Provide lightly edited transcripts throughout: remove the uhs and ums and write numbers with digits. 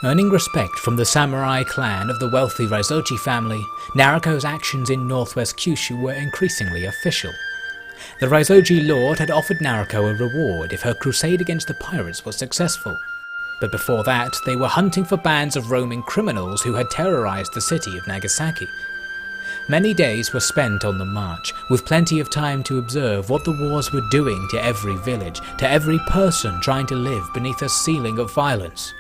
Earning respect from the samurai clan of the wealthy Rosoji family, Nariko's actions in northwest Kyushu were increasingly official. The Rosoji lord had offered Nariko a reward if her crusade against the pirates was successful. But before that, they were hunting for bands of roaming criminals who had terrorized the city of Nagasaki. Many days were spent on the march, with plenty of time to observe what the wars were doing to every village, to every person trying to live beneath a ceiling of violence.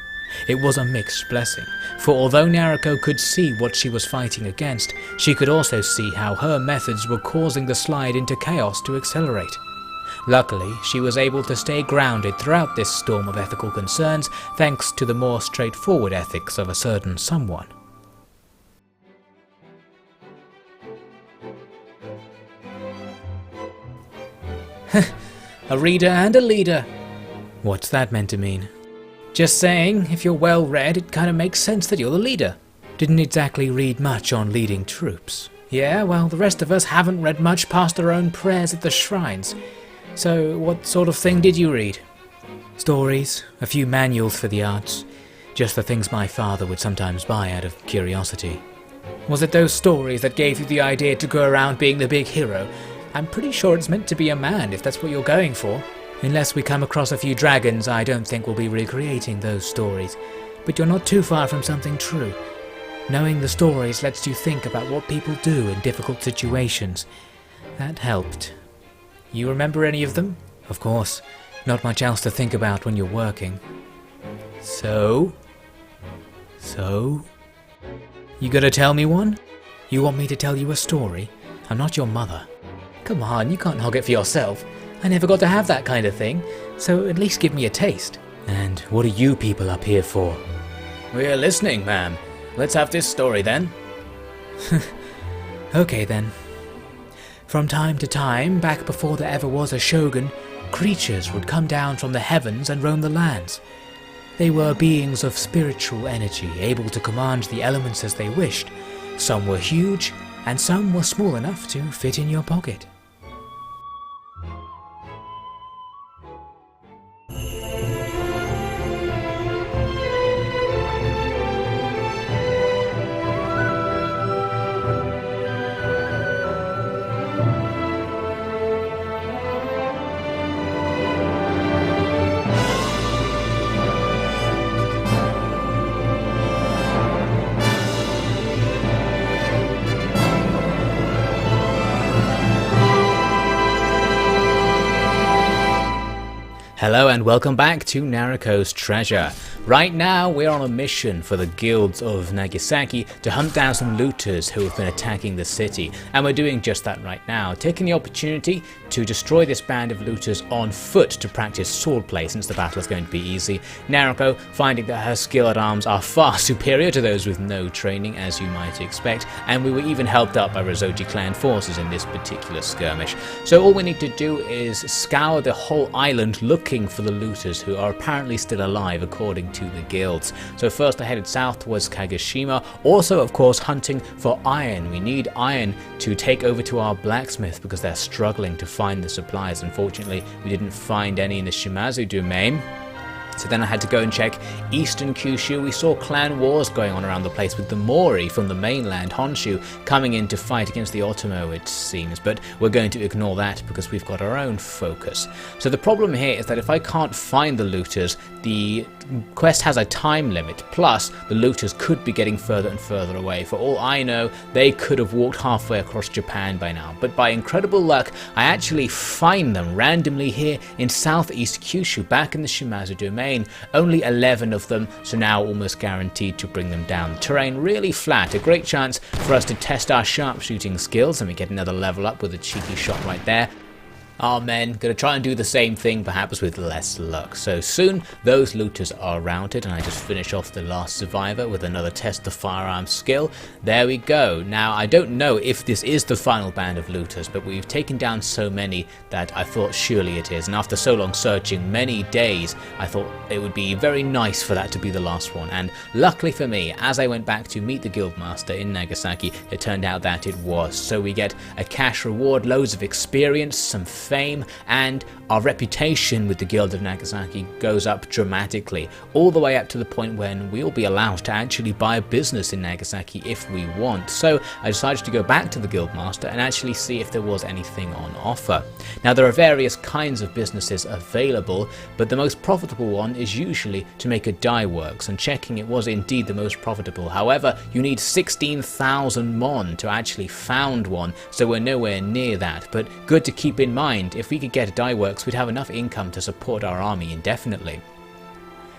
It was a mixed blessing, for although Nariko could see what she was fighting against, she could also see how her methods were causing the slide into chaos to accelerate. Luckily, she was able to stay grounded throughout this storm of ethical concerns thanks to the more straightforward ethics of a certain someone. A reader and a leader. What's that meant to mean? Just saying, if you're well read, it kinda makes sense that you're the leader. Didn't exactly read much on leading troops. Yeah, well, the rest of us haven't read much past our own prayers at the shrines. So, what sort of thing did you read? Stories, a few manuals for the arts, just the things my father would sometimes buy out of curiosity. Was it those stories that gave you the idea to go around being the big hero? I'm pretty sure it's meant to be a man if that's what you're going for. Unless we come across a few dragons, I don't think we'll be recreating those stories. But you're not too far from something true. Knowing the stories lets you think about what people do in difficult situations. That helped. You remember any of them? Of course. Not much else to think about when you're working. So? You gonna tell me one? You want me to tell you a story? I'm not your mother. Come on, you can't hog it for yourself. I never got to have that kind of thing, so at least give me a taste. And what are you people up here for? We're listening, ma'am. Let's have this story then. Okay then. From time to time, back before there ever was a shogun, creatures would come down from the heavens and roam the lands. They were beings of spiritual energy, able to command the elements as they wished. Some were huge, and some were small enough to fit in your pocket. Hello and welcome back to Nariko's Treasure. Right now we're on a mission for the guilds of Nagasaki to hunt down some looters who have been attacking the city, and we're doing just that right now, taking the opportunity to destroy this band of looters on foot to practice swordplay since the battle is going to be easy. Nariko finding that her skill at arms are far superior to those with no training, as you might expect, and we were even helped up by Rosoji clan forces in this particular skirmish. So all we need to do is scour the whole island looking for the looters who are apparently still alive according to the guilds. So first I headed south towards Kagoshima, also of course hunting for iron. We need iron to take over to our blacksmith because they're struggling to find the supplies. Unfortunately we didn't find any in the Shimazu domain. So then I had to go and check eastern Kyushu. We saw clan wars going on around the place with the Mori from the mainland, Honshu, coming in to fight against the Otomo it seems, but we're going to ignore that because we've got our own focus. So the problem here is that if I can't find the looters, the quest has a time limit, plus the looters could be getting further and further away. For all I know, they could have walked halfway across Japan by now, but by incredible luck I actually find them randomly here in southeast Kyushu, back in the Shimazu domain. Only 11 of them, so now almost guaranteed to bring them down. The terrain really flat, a great chance for us to test our sharpshooting skills, and we get another level up with a cheeky shot right there. Our men gonna try and do the same thing, perhaps with less luck. So soon those looters are routed, and I just finish off the last survivor with another test of firearm skill. There we go. Now I don't know if this is the final band of looters, but we've taken down so many that I thought surely it is, and after so long searching, many days, I thought it would be very nice for that to be the last one. And luckily for me, as I went back to meet the guildmaster in Nagasaki, it turned out that it was. So we get a cash reward, loads of experience, some fame, and our reputation with the Guild of Nagasaki goes up dramatically, all the way up to the point when we'll be allowed to actually buy a business in Nagasaki if we want. So I decided to go back to the Guildmaster and actually see if there was anything on offer. Now there are various kinds of businesses available, but the most profitable one is usually to make a dye works, and checking it was indeed the most profitable. However, you need 16,000 mon to actually found one, so we're nowhere near that, but good to keep in mind. If we could get a dye works, we'd have enough income to support our army indefinitely.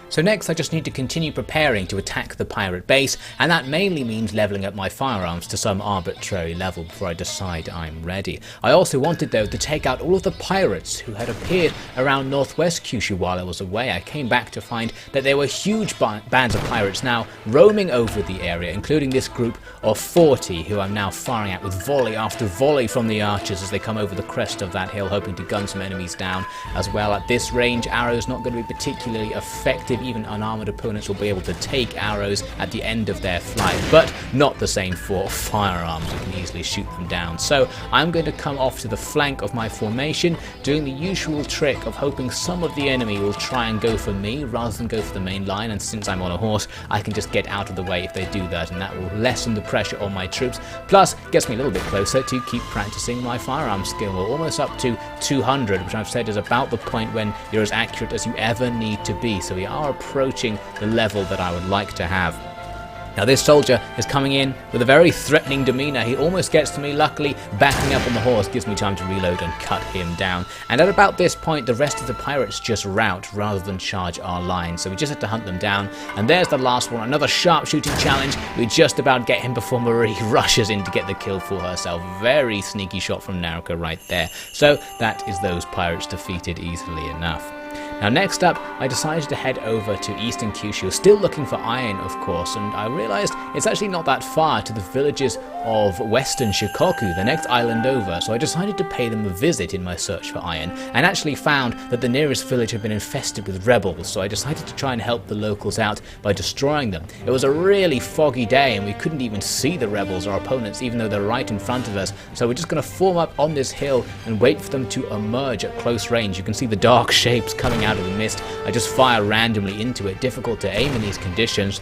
So next I just need to continue preparing to attack the pirate base, and that mainly means leveling up my firearms to some arbitrary level before I decide I'm ready. I also wanted though to take out all of the pirates who had appeared around northwest Kyushu while I was away. I came back to find that there were huge bands of pirates now roaming over the area, including this group of 40 who I'm now firing at with volley after volley from the archers as they come over the crest of that hill, hoping to gun some enemies down as well. At this range, arrows not going to be particularly effective. Even unarmored opponents will be able to take arrows at the end of their flight, but not the same for firearms. You can easily shoot them down. So I'm going to come off to the flank of my formation, doing the usual trick of hoping some of the enemy will try and go for me rather than go for the main line, and since I'm on a horse I can just get out of the way if they do that, and that will lessen the pressure on my troops, plus gets me a little bit closer to keep practicing my firearm skill. We're almost up to 200, which I've said is about the point when you're as accurate as you ever need to be, so we are approaching the level that I would like to have. Now this soldier is coming in with a very threatening demeanour. He almost gets to me. Luckily, backing up on the horse gives me time to reload and cut him down. And at about this point, the rest of the pirates just rout rather than charge our line. So we just have to hunt them down. And there's the last one, another sharpshooting challenge. We just about get him before Marie rushes in to get the kill for herself. Very sneaky shot from Nariko right there. So that is those pirates defeated easily enough. Now next up, I decided to head over to eastern Kyushu, still looking for iron of course, and I realised it's actually not that far to the villages of western Shikoku, the next island over, so I decided to pay them a visit in my search for iron, and actually found that the nearest village had been infested with rebels, so I decided to try and help the locals out by destroying them. It was a really foggy day and we couldn't even see the rebels, our opponents, even though they're right in front of us, so we're just going to form up on this hill and wait for them to emerge at close range. You can see the dark shapes coming out of the mist. I just fire randomly into it, difficult to aim in these conditions.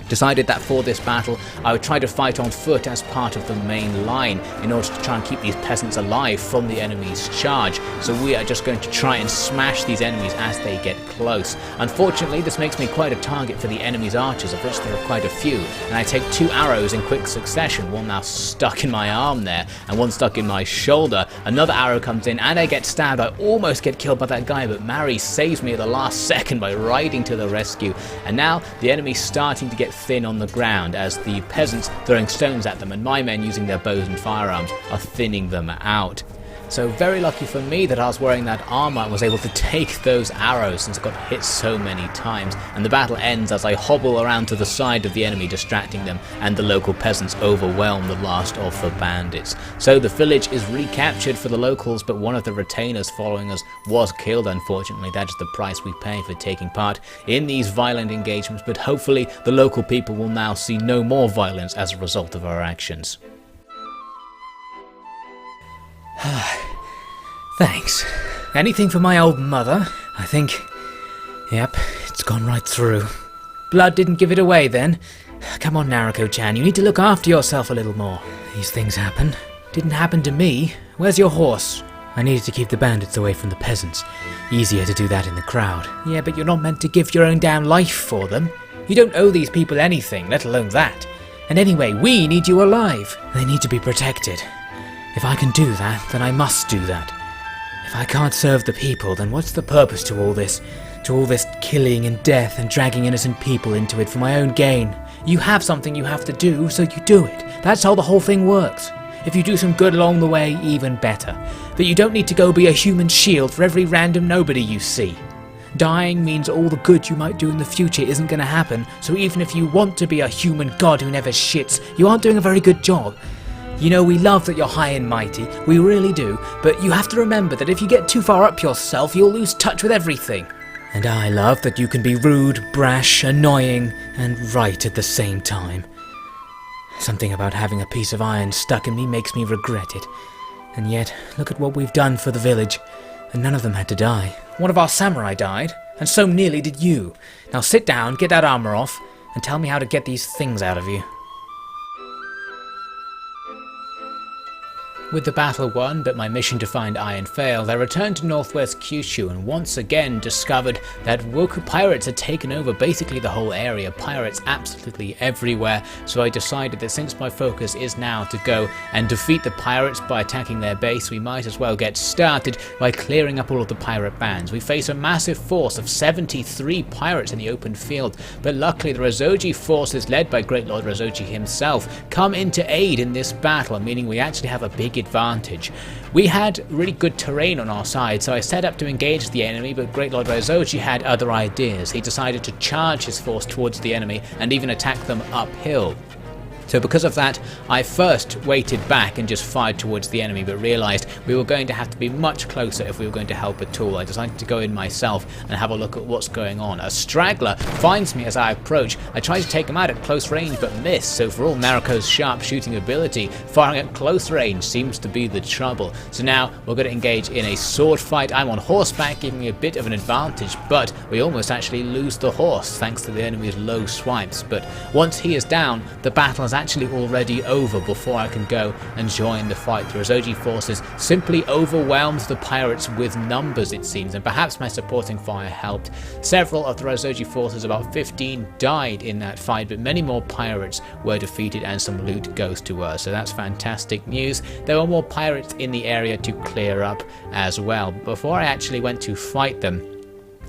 Decided that for this battle I would try to fight on foot as part of the main line in order to try and keep these peasants alive from the enemy's charge. So we are just going to try and smash these enemies as they get close. Unfortunately, this makes me quite a target for the enemy's archers, of which there are quite a few, and I take 2 arrows in quick succession, one now stuck in my arm there and one stuck in my shoulder. Another arrow comes in and I get stabbed. I almost get killed by that guy, but Mary saves me at the last second by riding to the rescue, and now the enemy's starting to get thin on the ground as the peasants throwing stones at them and my men using their bows and firearms are thinning them out. So very lucky for me that I was wearing that armor and was able to take those arrows since I got hit so many times, and the battle ends as I hobble around to the side of the enemy distracting them, and the local peasants overwhelm the last of the bandits. So the village is recaptured for the locals, but one of the retainers following us was killed unfortunately. That is the price we pay for taking part in these violent engagements, but hopefully the local people will now see no more violence as a result of our actions. Thanks. Anything for my old mother? I think... Yep, it's gone right through. Blood didn't give it away then? Come on, Nariko-chan, you need to look after yourself a little more. These things happen. Didn't happen to me. Where's your horse? I needed to keep the bandits away from the peasants. Easier to do that in the crowd. Yeah, but you're not meant to give your own damn life for them. You don't owe these people anything, let alone that. And anyway, we need you alive. They need to be protected. If I can do that, then I must do that. If I can't serve the people, then what's the purpose to all this? To all this killing and death and dragging innocent people into it for my own gain? You have something you have to do, so you do it. That's how the whole thing works. If you do some good along the way, even better. But you don't need to go be a human shield for every random nobody you see. Dying means all the good you might do in the future isn't going to happen, so even if you want to be a human god who never shits, you aren't doing a very good job. You know, we love that you're high and mighty, we really do, but you have to remember that if you get too far up yourself, you'll lose touch with everything. And I love that you can be rude, brash, annoying, and right at the same time. Something about having a piece of iron stuck in me makes me regret it. And yet, look at what we've done for the village, and none of them had to die. One of our samurai died, and so nearly did you. Now sit down, get that armor off, and tell me how to get these things out of you. With the battle won, but my mission to find iron failed, I returned to northwest Kyushu and once again discovered that Woku pirates had taken over basically the whole area, pirates absolutely everywhere, so I decided that since my focus is now to go and defeat the pirates by attacking their base, we might as well get started by clearing up all of the pirate bands. We face a massive force of 73 pirates in the open field, but luckily the Rosoji forces led by Great Lord Rosoji himself come into aid in this battle, meaning we actually have a big advantage. We had really good terrain on our side, so I set up to engage the enemy, but Great Lord Rosoji had other ideas. He decided to charge his force towards the enemy and even attack them uphill. So because of that, I first waited back and just fired towards the enemy, but realised we were going to have to be much closer if we were going to help at all. I decided to go in myself and have a look at what's going on. A straggler finds me as I approach. I try to take him out at close range but miss, so for all Nariko's sharp shooting ability, firing at close range seems to be the trouble. So now we're going to engage in a sword fight. I'm on horseback, giving me a bit of an advantage, but we almost actually lose the horse thanks to the enemy's low swipes. But once he is down, the battle is actually already over before I can go and join the fight. The Rosoji forces simply overwhelmed the pirates with numbers, it seems, and perhaps my supporting fire helped. Several of the Rosoji forces, about 15, died in that fight, but many more pirates were defeated and some loot goes to us, so that's fantastic news. There were more pirates in the area to clear up as well. Before I actually went to fight them,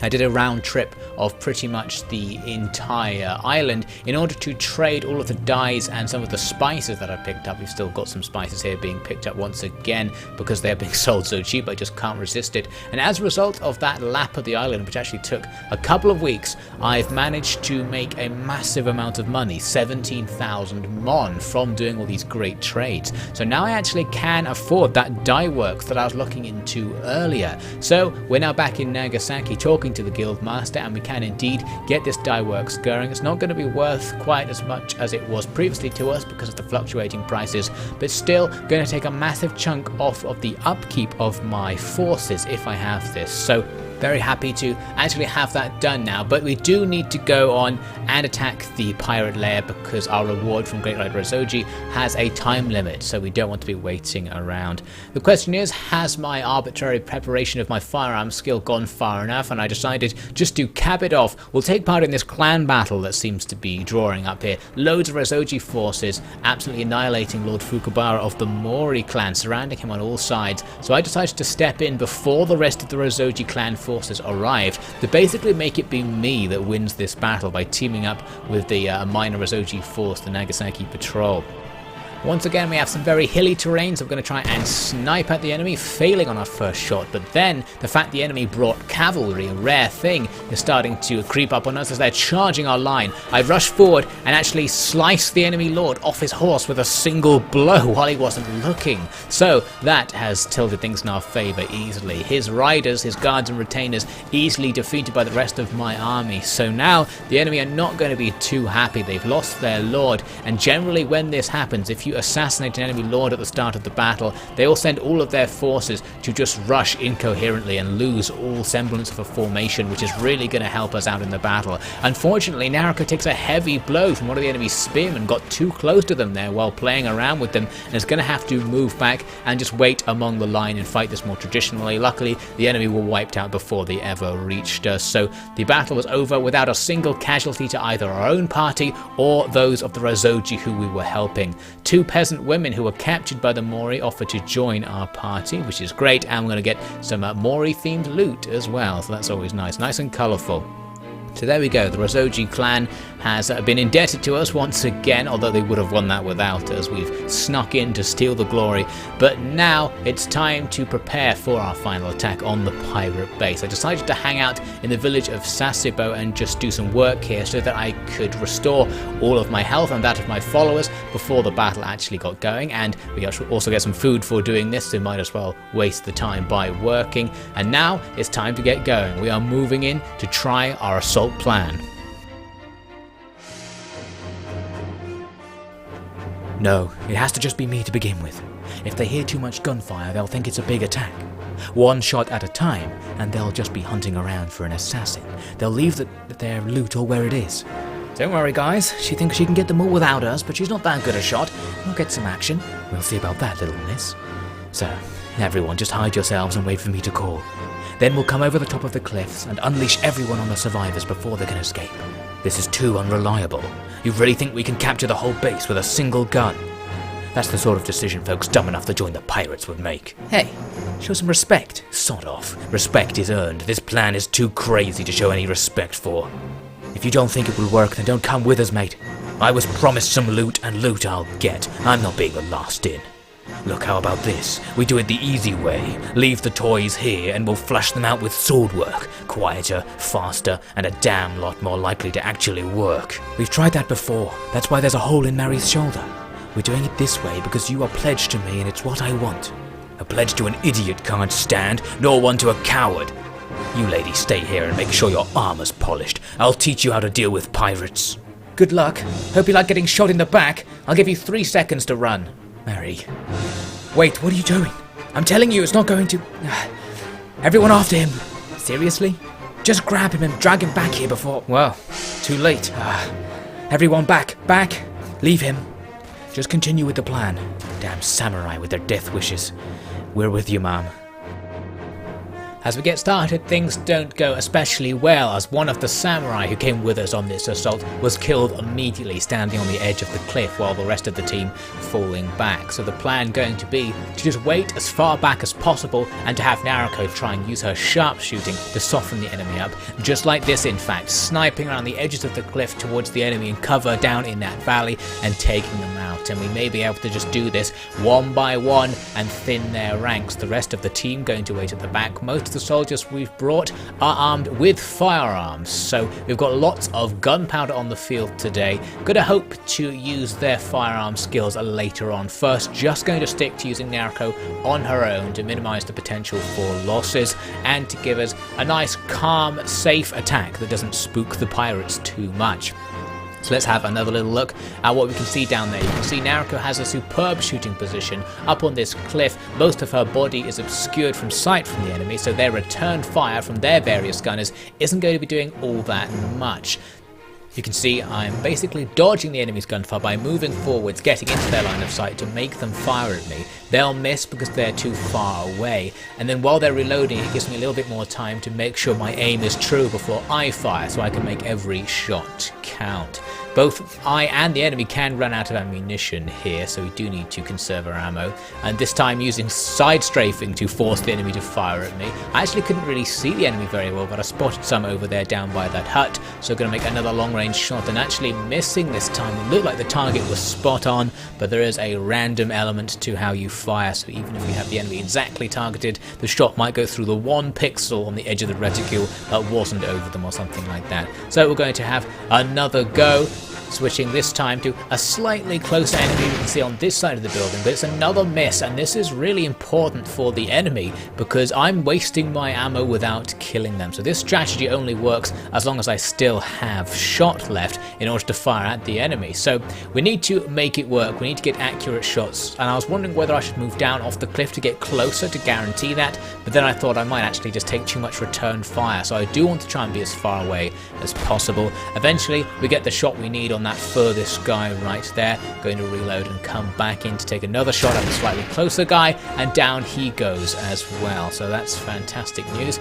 I did a round trip of pretty much the entire island in order to trade all of the dyes and some of the spices that I picked up. We've still got some spices here being picked up once again because they're being sold so cheap, I just can't resist it. And as a result of that lap of the island, which actually took a couple of weeks, I've managed to make a massive amount of money, 17,000 mon, from doing all these great trades. So now I actually can afford that dye works that I was looking into earlier. So we're now back in Nagasaki talking to the guild master, and we can indeed get this dye works going. It's not going to be worth quite as much as it was previously to us because of the fluctuating prices, but still going to take a massive chunk off of the upkeep of my forces if I have this. So very happy to actually have that done now, but we do need to go on and attack the pirate lair because our reward from Great Lord Rosoji has a time limit, so we don't want to be waiting around. The question is, has my arbitrary preparation of my firearm skill gone far enough? And I decided just to cap it off, we'll take part in this clan battle that seems to be drawing up here. Loads of Rosoji forces absolutely annihilating Lord Fukubara of the Mori clan, surrounding him on all sides, so I decided to step in before the rest of the Rosoji clan forces arrived to basically make it be me that wins this battle by teaming up with the minor Rosoji force, the Nagasaki patrol. Once again, we have some very hilly terrain, so we're going to try and snipe at the enemy, failing on our first shot. But then, the fact the enemy brought cavalry, a rare thing, is starting to creep up on us as they're charging our line. I rush forward and actually slice the enemy lord off his horse with a single blow while he wasn't looking. So that has tilted things in our favour easily. His riders, his guards and retainers, easily defeated by the rest of my army. So now, the enemy are not going to be too happy. They've lost their lord, and generally when this happens, if you assassinate an enemy lord at the start of the battle, they will send all of their forces to just rush incoherently and lose all semblance of a formation, which is really going to help us out in the battle. Unfortunately, Nariko takes a heavy blow from one of the enemy's spearmen, got too close to them there while playing around with them, and is going to have to move back and just wait among the line and fight this more traditionally. Luckily, the enemy were wiped out before they ever reached us, so the battle was over without a single casualty to either our own party or those of the Rosoji who we were helping. Two peasant women who were captured by the Mori offered to join our party, which is great, and we're going to get some Mori themed loot as well, so that's always nice and colourful. So there we go, the Rosoji clan has been indebted to us once again, although they would have won that without us. We've snuck in to steal the glory, but now it's time to prepare for our final attack on the pirate base. I decided to hang out in the village of Sasebo and just do some work here so that I could restore all of my health and that of my followers before the battle actually got going, and we also get some food for doing this, so might as well waste the time by working. And now it's time to get going. We are moving in to try our assault plan. No, it has to just be me to begin with. If they hear too much gunfire, they'll think it's a big attack. One shot at a time, and they'll just be hunting around for an assassin. They'll leave their loot all where it is. Don't worry, guys. She thinks she can get them all without us, but she's not that good a shot. We'll get some action. We'll see about that, little miss. So, everyone, just hide yourselves and wait for me to call. Then we'll come over the top of the cliffs and unleash everyone on the survivors before they can escape. This is too unreliable. You really think we can capture the whole base with a single gun? That's the sort of decision folks dumb enough to join the pirates would make. Hey, show some respect. Sod off. Respect is earned. This plan is too crazy to show any respect for. If you don't think it will work, then don't come with us, mate. I was promised some loot, and loot I'll get. I'm not being the last in. Look, how about this? We do it the easy way. Leave the toys here, and we'll flush them out with sword work. Quieter, faster, and a damn lot more likely to actually work. We've tried that before. That's why there's a hole in Mary's shoulder. We're doing it this way because you are pledged to me, and it's what I want. A pledge to an idiot can't stand, nor one to a coward. You ladies stay here and make sure your armor's polished. I'll teach you how to deal with pirates. Good luck. Hope you like getting shot in the back. I'll give you 3 seconds to run. Mary. Wait, what are you doing? I'm telling you it's not going to... Everyone after him. Seriously? Just grab him and drag him back here before... Well, too late. Everyone back. Leave him. Just continue with the plan. Damn samurai with their death wishes. We're with you, ma'am. As we get started, things don't go especially well, as one of the samurai who came with us on this assault was killed immediately standing on the edge of the cliff while the rest of the team falling back. So the plan going to be to just wait as far back as possible and to have Nariko try and use her sharpshooting to soften the enemy up. Just like this, in fact, sniping around the edges of the cliff towards the enemy and cover down in that valley and taking them out. And we may be able to just do this one by one and thin their ranks. The rest of the team going to wait at the back. Most of the soldiers we've brought are armed with firearms, so we've got lots of gunpowder on the field today. Gonna hope to use their firearm skills later on. First, just going to stick to using Nariko on her own to minimize the potential for losses and to give us a nice, calm, safe attack that doesn't spook the pirates too much. So let's have another little look at what we can see down there. You can see Nariko has a superb shooting position up on this cliff. Most of her body is obscured from sight from the enemy, so their return fire from their various gunners isn't going to be doing all that much. You can see I'm basically dodging the enemy's gunfire by moving forwards, getting into their line of sight to make them fire at me. They'll miss because they're too far away, and then while they're reloading it gives me a little bit more time to make sure my aim is true before I fire, so I can make every shot count. Both I and the enemy can run out of ammunition here, so we do need to conserve our ammo, and this time using side strafing to force the enemy to fire at me. I actually couldn't really see the enemy very well, but I spotted some over there down by that hut, so I'm going to make another long range shot and actually missing this time. It looked like the target was spot on, but there is a random element to how you fire, so even if you have the enemy exactly targeted, the shot might go through the 1 pixel on the edge of the reticule that wasn't over them or something like that. So we're going to have another go, switching this time to a slightly closer enemy you can see on this side of the building, but it's another miss, and this is really important for the enemy because I'm wasting my ammo without killing them. So this strategy only works as long as I still have shot left in order to fire at the enemy. So we need to make it work, we need to get accurate shots, and I was wondering whether I should move down off the cliff to get closer to guarantee that, but then I thought I might actually just take too much return fire, so I do want to try and be as far away as possible. Eventually we get the shot we need on that furthest guy right there. Going to reload and come back in to take another shot at the slightly closer guy, and down he goes as well. So that's fantastic news.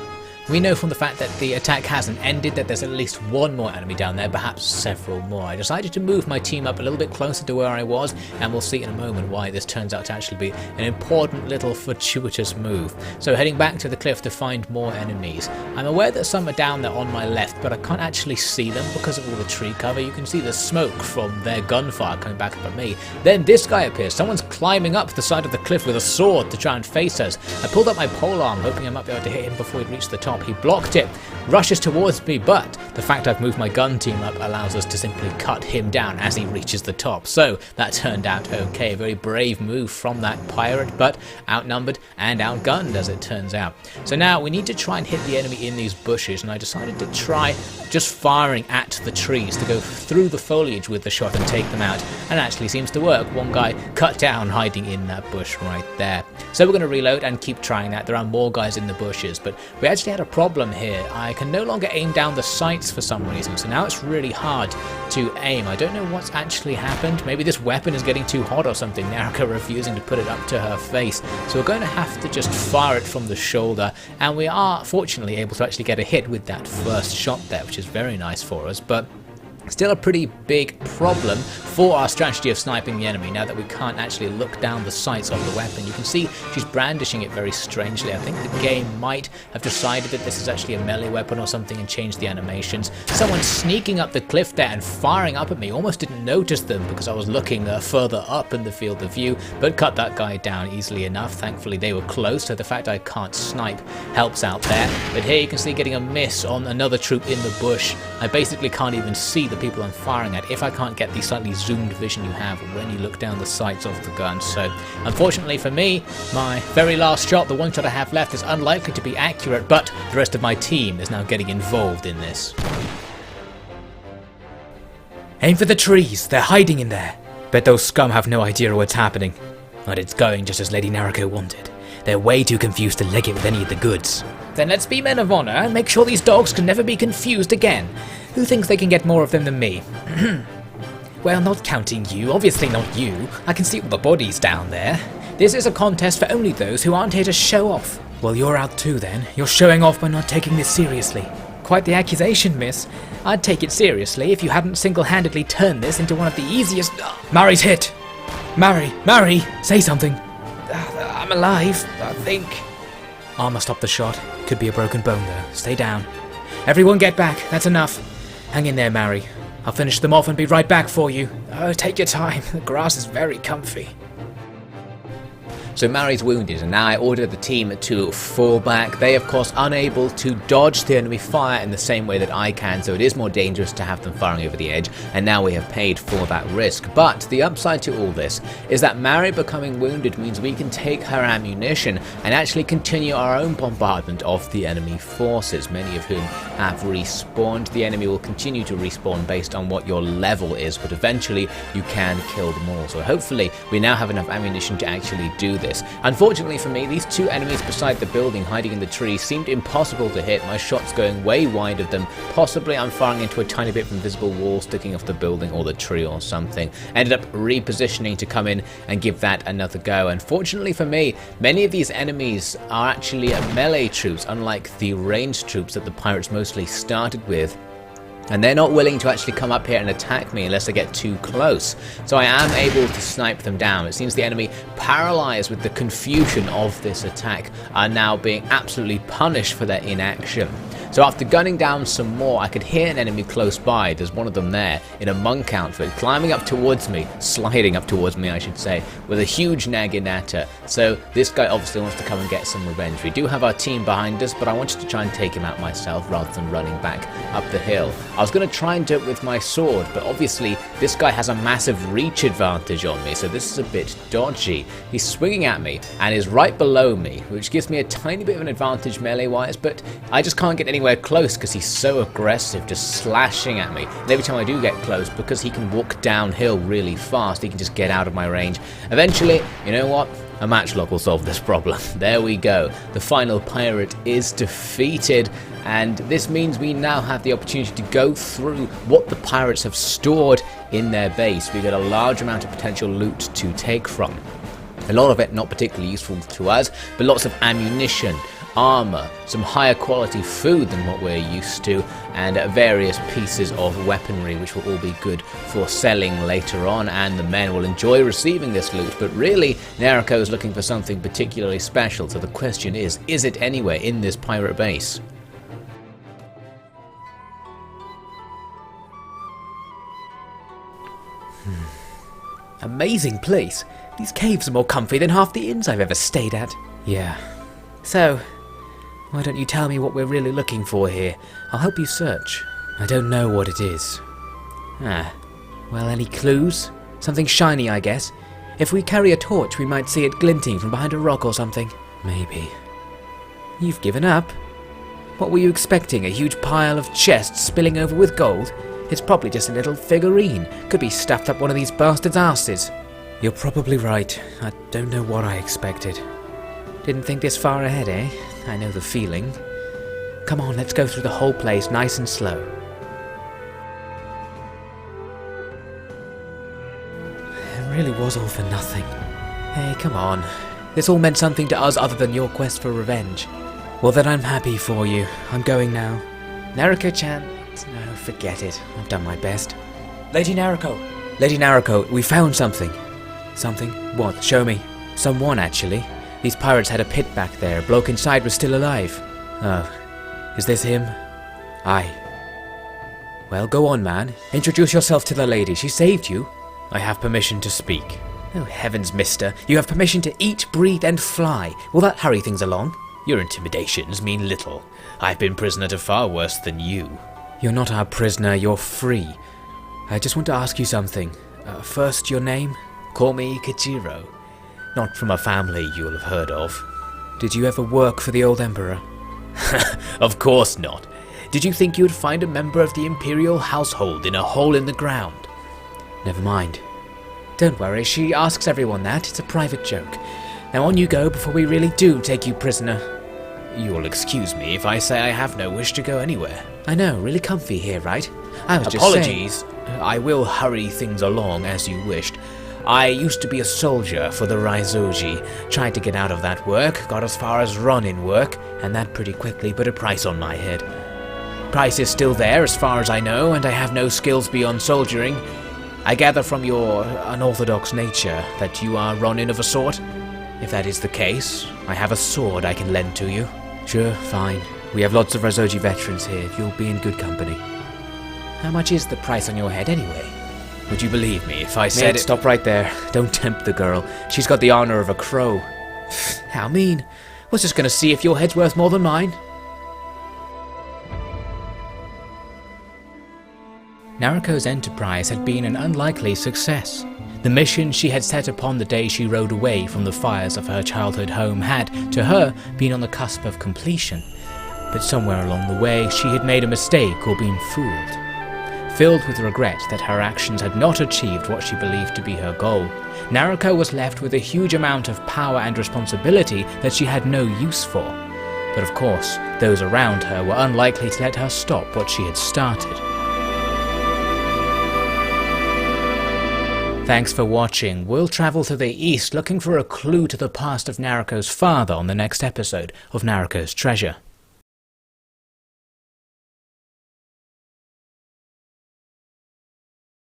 We know from the fact that the attack hasn't ended that there's at least one more enemy down there, perhaps several more. I decided to move my team up a little bit closer to where I was, and we'll see in a moment why this turns out to actually be an important little fortuitous move. So heading back to the cliff to find more enemies. I'm aware that some are down there on my left, but I can't actually see them because of all the tree cover. You can see the smoke from their gunfire coming back up at me. Then this guy appears. Someone's climbing up the side of the cliff with a sword to try and face us. I pulled up my polearm, hoping I might be able to hit him before he'd reach the top. top. He blocked it, rushes towards me, but the fact I've moved my gun team up allows us to simply cut him down as he reaches the top. So that turned out okay. A very brave move from that pirate, but outnumbered and outgunned as it turns out. So now we need to try and hit the enemy in these bushes, and I decided to try just firing at the trees to go through the foliage with the shot and take them out, and it actually seems to work. One guy cut down hiding in that bush right there. So we're going to reload and keep trying that. There are more guys in the bushes, but we actually had a problem here. I can no longer aim down the sights for some reason, so now it's really hard to aim. I don't know what's actually happened. Maybe this weapon is getting too hot or something. Nariko refusing to put it up to her face, so we're going to have to just fire it from the shoulder, and we are fortunately able to actually get a hit with that first shot there, which is very nice for us, but still a pretty big problem for our strategy of sniping the enemy now that we can't actually look down the sights of the weapon. You can see she's brandishing it very strangely. I think the game might have decided that this is actually a melee weapon or something and changed the animations. Someone sneaking up the cliff there and firing up at me. Almost didn't notice them because I was looking further up in the field of view, but cut that guy down easily enough. Thankfully they were close, so the fact I can't snipe helps out there. But here you can see getting a miss on another troop in the bush. I basically can't even see the people I'm firing at if I can't get the slightly zoomed vision you have when you look down the sights of the gun. So unfortunately for me, my very last shot, the one shot I have left, is unlikely to be accurate, but the rest of my team is now getting involved in this. Aim for the trees, they're hiding in there. Bet those scum have no idea what's happening. But it's going just as Lady Nariko wanted. They're way too confused to leg it with any of the goods. Then let's be men of honor and make sure these dogs can never be confused again. Who thinks they can get more of them than me? Well, not counting you, obviously not you. I can see all the bodies down there. This is a contest for only those who aren't here to show off. Well, you're out too then. You're showing off by not taking this seriously. Quite the accusation, miss. I'd take it seriously if you hadn't single-handedly turned this into one of the easiest... Mari's hit! Mari, say something. I'm alive, I think. Armor stopped the shot. Could be a broken bone though. Stay down. Everyone get back, that's enough. Hang in there, Mari. I'll finish them off and be right back for you. Oh, take your time, the grass is very comfy. So Mari's wounded, and now I order the team to fall back. They of course unable to dodge the enemy fire in the same way that I can, so it is more dangerous to have them firing over the edge, and now we have paid for that risk. But the upside to all this is that Mari becoming wounded means we can take her ammunition and actually continue our own bombardment of the enemy forces, many of whom have respawned. The enemy will continue to respawn based on what your level is, but eventually you can kill them all. So hopefully we now have enough ammunition to actually do this. Unfortunately for me, these two enemies beside the building hiding in the trees seemed impossible to hit, my shots going way wide of them. Possibly I'm firing into a tiny bit from visible wall sticking off the building or the tree or something. Ended up repositioning to come in and give that another go. Unfortunately for me, many of these enemies are actually melee troops, unlike the ranged troops that the pirates mostly started with. And they're not willing to actually come up here and attack me unless I get too close. So I am able to snipe them down. It seems the enemy, paralyzed with the confusion of this attack, are now being absolutely punished for their inaction. So after gunning down some more, I could hear an enemy close by. There's one of them there in a monk outfit, climbing up towards me, sliding up towards me I should say, with a huge naginata. So this guy obviously wants to come and get some revenge. We do have our team behind us, but I wanted to try and take him out myself rather than running back up the hill. I was going to try and do it with my sword, but obviously this guy has a massive reach advantage on me, so this is a bit dodgy. He's swinging at me and is right below me, which gives me a tiny bit of an advantage melee-wise, but I just can't get anywhere close because he's so aggressive, just slashing at me. And every time I do get close, because he can walk downhill really fast, he can just get out of my range. Eventually, you know what? A matchlock will solve this problem. There we go. The final pirate is defeated, and this means we now have the opportunity to go through what the pirates have stored in their base. We get a large amount of potential loot to take from. A lot of it not particularly useful to us, but lots of ammunition, armor, some higher quality food than what we're used to, and various pieces of weaponry which will all be good for selling later on, and the men will enjoy receiving this loot. But really, Nariko is looking for something particularly special, so the question is it anywhere in this pirate base? Amazing place. These caves are more comfy than half the inns I've ever stayed at. Yeah. So, Why don't you tell me what we're really looking for here? I'll help you search. I don't know what it is. Well, any clues? Something shiny, I guess. If we carry a torch, we might see it glinting from behind a rock or something. Maybe. You've given up? What were you expecting? A huge pile of chests spilling over with gold? It's probably just a little figurine. Could be stuffed up one of these bastards' asses. You're probably right. I don't know what I expected. Didn't think this far ahead, eh? I know the feeling. Come on, let's go through the whole place nice and slow. It really was all for nothing. Hey, come on. This all meant something to us other than your quest for revenge. Well, then I'm happy for you. I'm going now. Nariko-chan. No, forget it. I've done my best. Lady Nariko! Lady Nariko, we found something. Something? What? Show me. Someone, actually. These pirates had a pit back there. A bloke inside was still alive. Oh. Is this him? Aye. Well, go on, man. Introduce yourself to the lady. She saved you. I have permission to speak. Oh, heavens, mister. You have permission to eat, breathe, and fly. Will that hurry things along? Your intimidations mean little. I've been prisoner to far worse than you. You're not our prisoner, you're free. I just want to ask you something. First, your name? Call me Kichiro. Not from a family you'll have heard of. Did you ever work for the old emperor? Of course not. Did you think you'd find a member of the imperial household in a hole in the ground? Never mind. Don't worry, she asks everyone that. It's a private joke. Now on you go before we really do take you prisoner. You'll excuse me if I say I have no wish to go anywhere. I know, really comfy here, right? I was Apologies. just saying... I will hurry things along as you wished. I used to be a soldier for the Rosoji. Tried to get out of that work, got as far as run-in work, and that pretty quickly put a price on my head. Price is still there as far as I know, and I have no skills beyond soldiering. I gather from your unorthodox nature that you are run-in of a sort? If that is the case, I have a sword I can lend to you. Sure, fine. We have lots of Rosoji veterans here. You'll be in good company. How much is the price on your head anyway? Would you believe me if I said it? Stop right there. Don't tempt the girl. She's got the honor of a crow. How mean. Was just gonna see if your head's worth more than mine. Nariko's enterprise had been an unlikely success. The mission she had set upon the day she rode away from the fires of her childhood home had, to her, been on the cusp of completion. But somewhere along the way she had made a mistake or been fooled. Filled with regret that her actions had not achieved what she believed to be her goal, Nariko was left with a huge amount of power and responsibility that she had no use for. But of course, those around her were unlikely to let her stop what she had started. Thanks for watching. We'll travel to the east looking for a clue to the past of Nariko's father on the next episode of Nariko's Treasure.